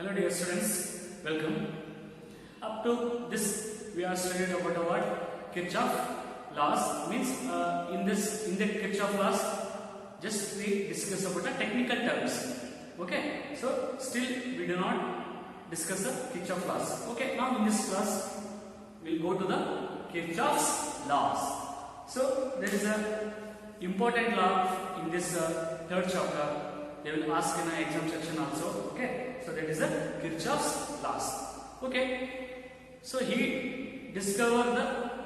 Hello dear students, welcome. Up to this we are studying about what Kirchhoff laws means. In the Kirchhoff laws, just we discuss about the technical terms. Okay, so still we do not discuss the Kirchhoff laws. Okay, now in this class we'll go to the Kirchhoff's laws. So there is a important law in this third chapter. They will ask in an exam section also. Okay, so that is the Kirchhoff's laws. Okay, so he discovered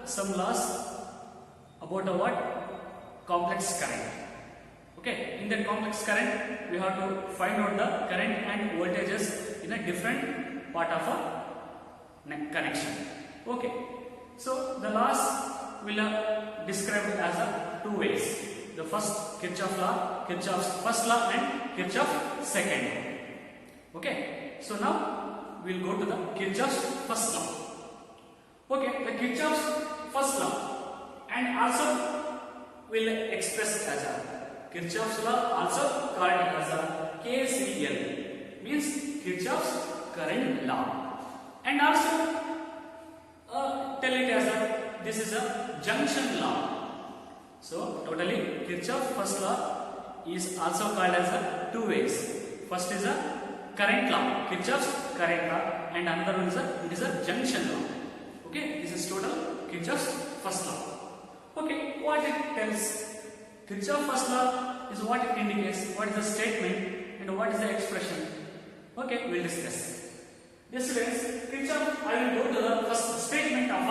some laws about what complex current. Okay, in that complex current we have to find out the current and voltages in a different part of a connection. Okay, so the laws will describe it as two ways. The first Kirchhoff law, Kirchhoff's first law and Kirchhoff's second law. Okay, so now we will go to the Kirchhoff's first law. Okay, the Kirchhoff's first law and also will express as a Kirchhoff's law, also called as a KCL, means Kirchhoff's current law, and also tell it as a this is a junction law. So totally Kirchhoff's first law is also called as a two ways. First is a current law, Kirchhoff's current law, and another one is a junction law. Okay, this is total Kirchhoff's first law. Okay, what it tells? Kirchhoff's first law is what it indicates, what is the statement and what is the expression. Okay, we'll discuss. Yes students, Kirchhoff, I will go to the first statement of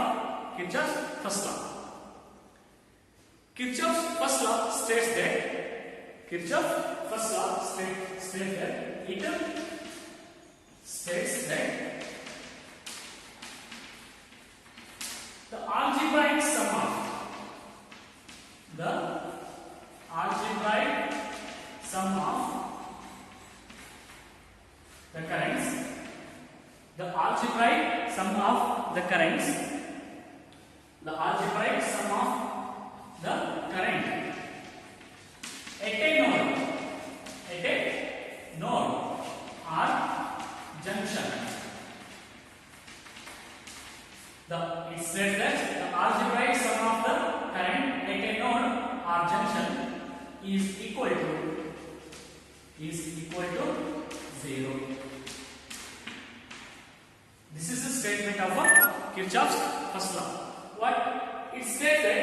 Kirchhoff's first law. Kirchhoff's first law states that it states that the algebraic sum of the currents at a node or junction. It says that the algebraic sum of the current at a node or junction is equal to 0. This is the statement of Kirchhoff's first law. What it says that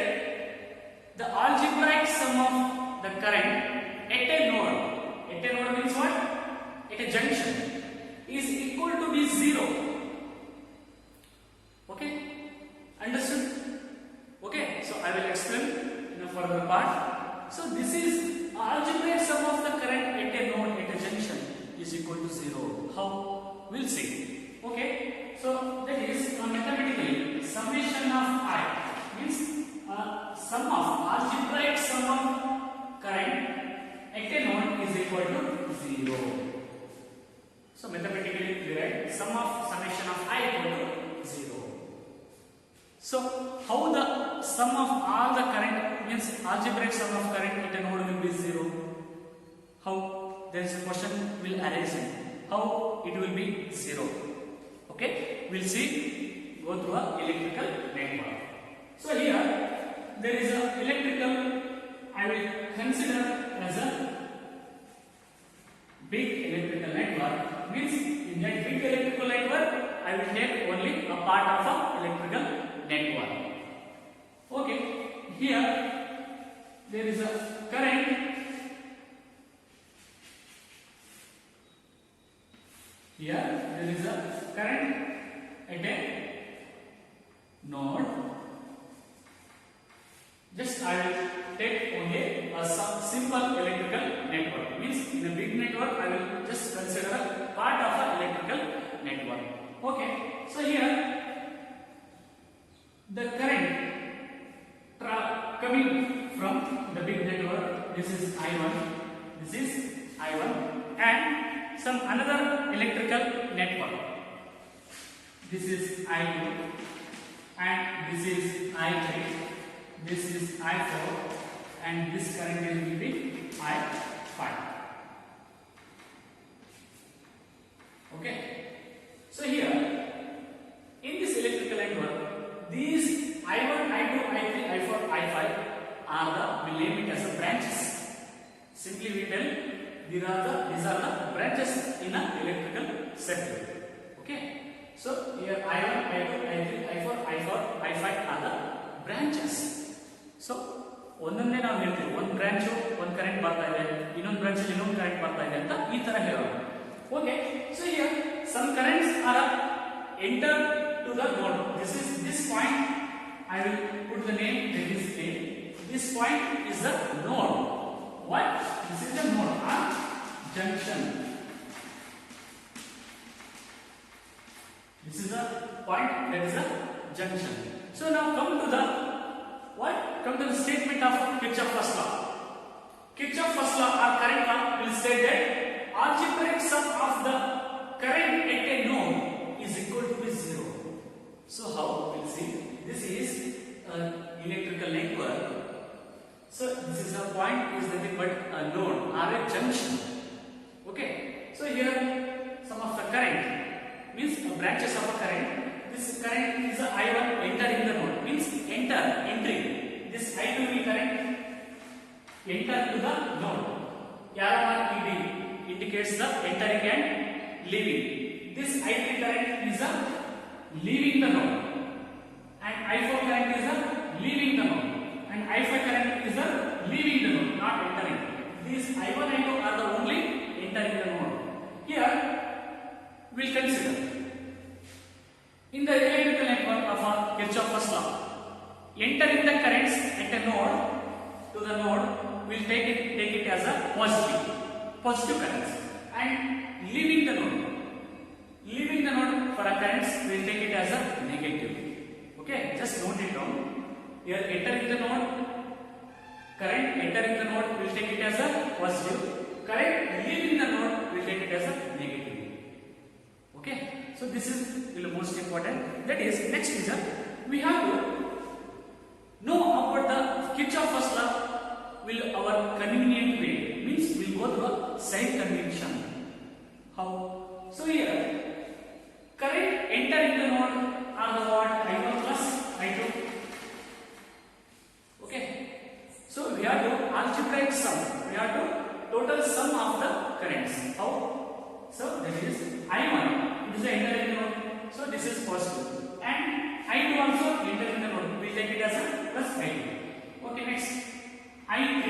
the algebraic sum of the current at a node means what? At a junction is equal to be 0. Okay, understood? Okay, so I will explain in a further part. So this is algebraic sum of the current at a node at a junction is equal to 0. How? We'll see. Okay, so that is mathematically summation of I means algebraic sum of current at a node is equal to 0. So mathematically we write summation of I equal to 0. So how the sum of all the current means algebraic sum of current at a node will be 0? How? There is a question will arise. How it will be 0? Okay, we'll see. Go through a electrical network. So here there is a electrical. I will consider as a big electrical network. Means in that big electrical network, I will take only a part of a electrical network. Okay, here there is a current. Here there is a current at a node. Just I will take only a simple electrical network. Means in a big network I will just consider a part of an electrical network. Okay, so here the current coming from the big network, this is I1, and some another electrical network. This is I2 and this is I3. This is I4 and this current will be I5. Okay. So here, in this electrical network, these I1, I2, I3, I4, I5 are the, we name it as the branches. Simply we tell these are the branches in an electrical circuit. Okay. So here I1, I2, I3, I4, I5 are the branches. So ಒಂದೊಂದೇ ನಾವು ಹೇಳ್ತೀವಿ, ಒಂದು branch ಒಂದು current ಬರ್ತಾ ಇದೆ, ಇನ್ನೊಂದು branch ಅಲ್ಲಿ ಇನ್ನೊಂದು ಕರೆಂಟ್ ಬರ್ತಾ ಇದೆ ಅಂತ ಈ ತರ ಹೇಳೋಣ. Okay. So here some currents are enter to the node. This point I will put the name, that is A. This point is the node. What? This is the node or junction. This is the point, that is the junction. So now come to the what? Come to the statement of Kirchhoff's first law. Kirchhoff's first law or current law will state that algebraic sum of the current at a node is equal to 0. So how? We'll see. This is an electrical network. So this is a point, is nothing but a node or a junction. Okay. So here some of the current means branches of a current. This current is a I1 entering the node, means entry. This I2 will current enter to the node. Arrow mark indicates the entering and leaving. This I3 current is a leaving the node, and I4 current is a leaving the node, and I5 current is a leaving the node, not entering. These I1 and I2 are the only entering the node. Here we'll consider in the electrical network of Kirchhoff's first law, entering the currents at a node to the node will take it as a positive currents, and leaving the node for a currents will take it as a negative. Okay, just note it down. Here entering the node, current entering the node will take it as a positive, current leaving the node will take it as a negative. Okay, so this is the most important. That is, next is we have to know about the Kirchhoff's first law will our convenient way, means we'll go through a side convention. How? So here current entering the node are the what? I1 plus I2. Okay. So we have to algebraic sum. We have to total sum of the currents. How? So that is I1. It is the entering the node. So this is positive. And I2 also entering the node. We take it as a plus I2. Okay. Next I3.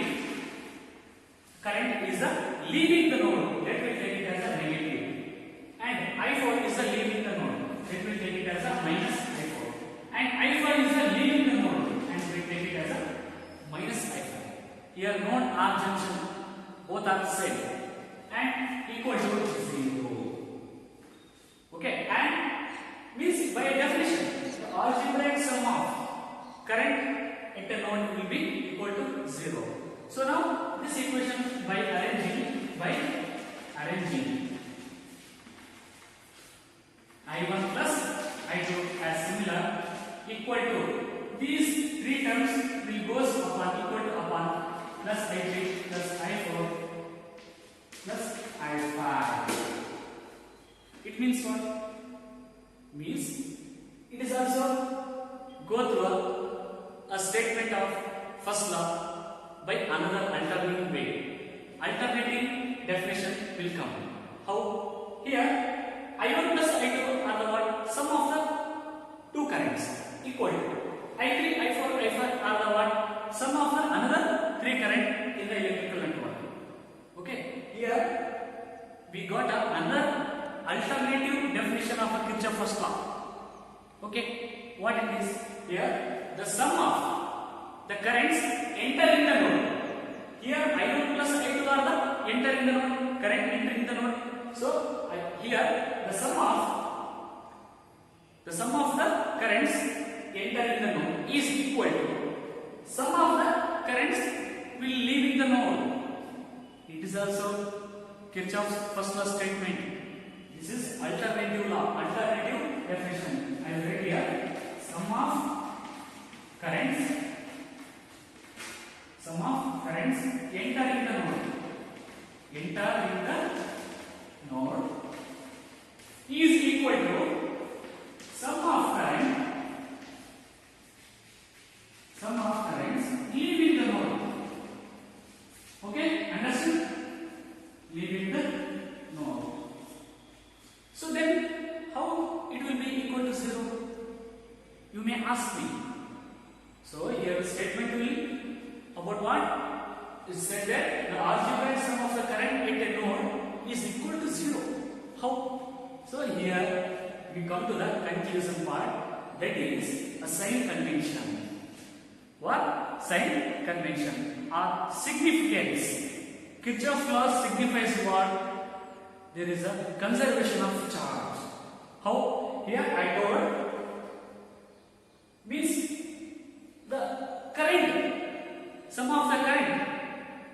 Current is the leaving the node. That will take it as a negative. And I4 is the leaving the node. That will take it as a minus I4. And I5 is the leaving the node, and we take it as a minus I5. Here node R junction both are same and equal to 0. Okay, and means by definition the algebraic sum of current at a node will be equal to 0. So now this equation by arranging I1 plus I2 as similar equal to these three terms will goes upon equal to upon plus I3 plus I4 plus I5. It means what? Means it is also go through a statement of first law by another alternating way. Alternating definition will come. How? Here I1 plus I2 are the what? Sum of the two currents equal to I3, I4, I5 are the what? Sum of the another three current in the electrical network. Okay. Here we got another alternative definition of a Kirchhoff's first law. Okay. What it is? Here the sum of the currents entering the node. Here I1 plus I2 are the entering the node, current entering the node. So here the sum of the currents entering the node is equal to sum of the currents will leaving the node. It is also Kirchhoff's first law statement. This is alternative law, alternative definition. I will write here sum of currents entering the node is equal to You may ask me. So here the statement will about what? It said that the algebraic sum of the current at a node is equal to 0. How? So here we come to the conclusion part, that is a sign convention. What? Sign convention or significance. Kirchhoff's law signifies what? There is a conservation of charge. How? Here I told means the current, sum of the current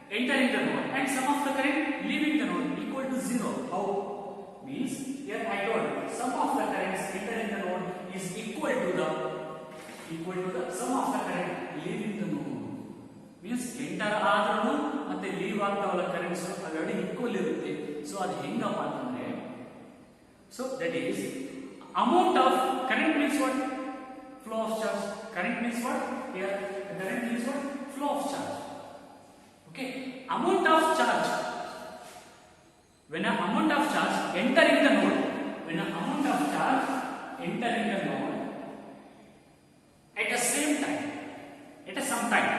entering the node and sum of the current leaving the node equal to 0. How? Means here I told sum of the currents entering the node is equal to the sum of the current leaving the node. Means enter ಆದ್ರೂ ಮತ್ತೆ leave ಆಗ್ತಾವಲ್ಲ currents ಅವೆರಡು equal ಇರುತ್ತೆ. So ಅದು ಹೆಂಗಪ್ಪ ಅಂತಂದ್ರೆ, so that is amount of current means what? Flow of charge. Current means what? Here current means what? Flow of charge. Okay, amount of charge. When an amount of charge entering the node, when an amount of charge entering the node at the same time, at some time,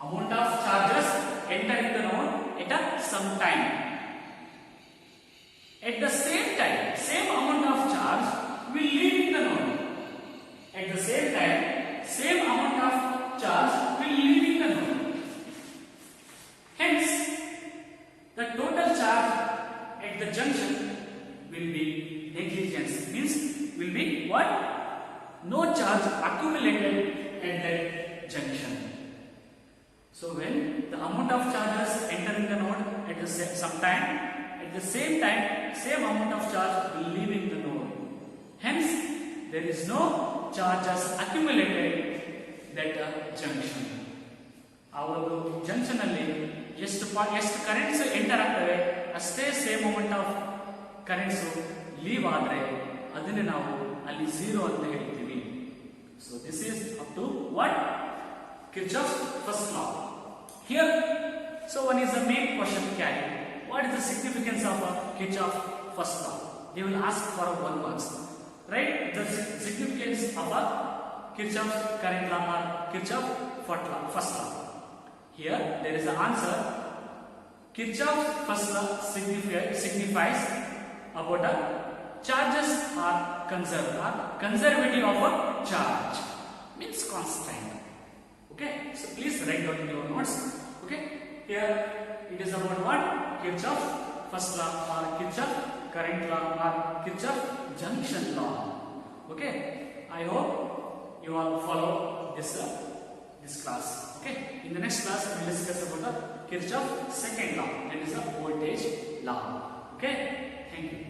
amount of charges entering the node at a some time. At the same time, same amount of charge will leave the node. At the same time, same amount of charge will leave the node. Hence, the total charge at the junction will be negligence. Means will be what? No charge accumulated at that junction. So when the amount of charges entering the node at the some time, at the same time, same amount of charge will leaving the node. Hence, there is no charges accumulated that junction. ಅವತ್ತು junction ಅಲ್ಲಿ ಎಷ್ಟು currents enter ಆಗ್ತವೆ ಅಷ್ಟೇ same amount of currents leave ಆದ್ರೆ ಅದನ್ನೇ ನಾವು ಅಲ್ಲಿ 0 ಅಂತ ಹೇಳ್ತೀವಿ. So this is up to what? Kirchhoff's first law. Here, so one is the main question carried. What is the significance of Kirchhoff's first law? They will ask for 1 marks. Right? The significance of Kirchhoff's current law or Kirchhoff's first law. Here, there is an answer. Kirchhoff's first law signifies about the charges are conserved or conservative of a charge. Means constant. Okay, so please write down in your notes. Okay, here it is about what? Kirchhoff's first law or Kirchhoff current law or Kirchhoff junction law. Okay, I hope you all follow this class. Okay, in the next class we will discuss about the Kirchhoff second law, that is the voltage law. Okay, thank you.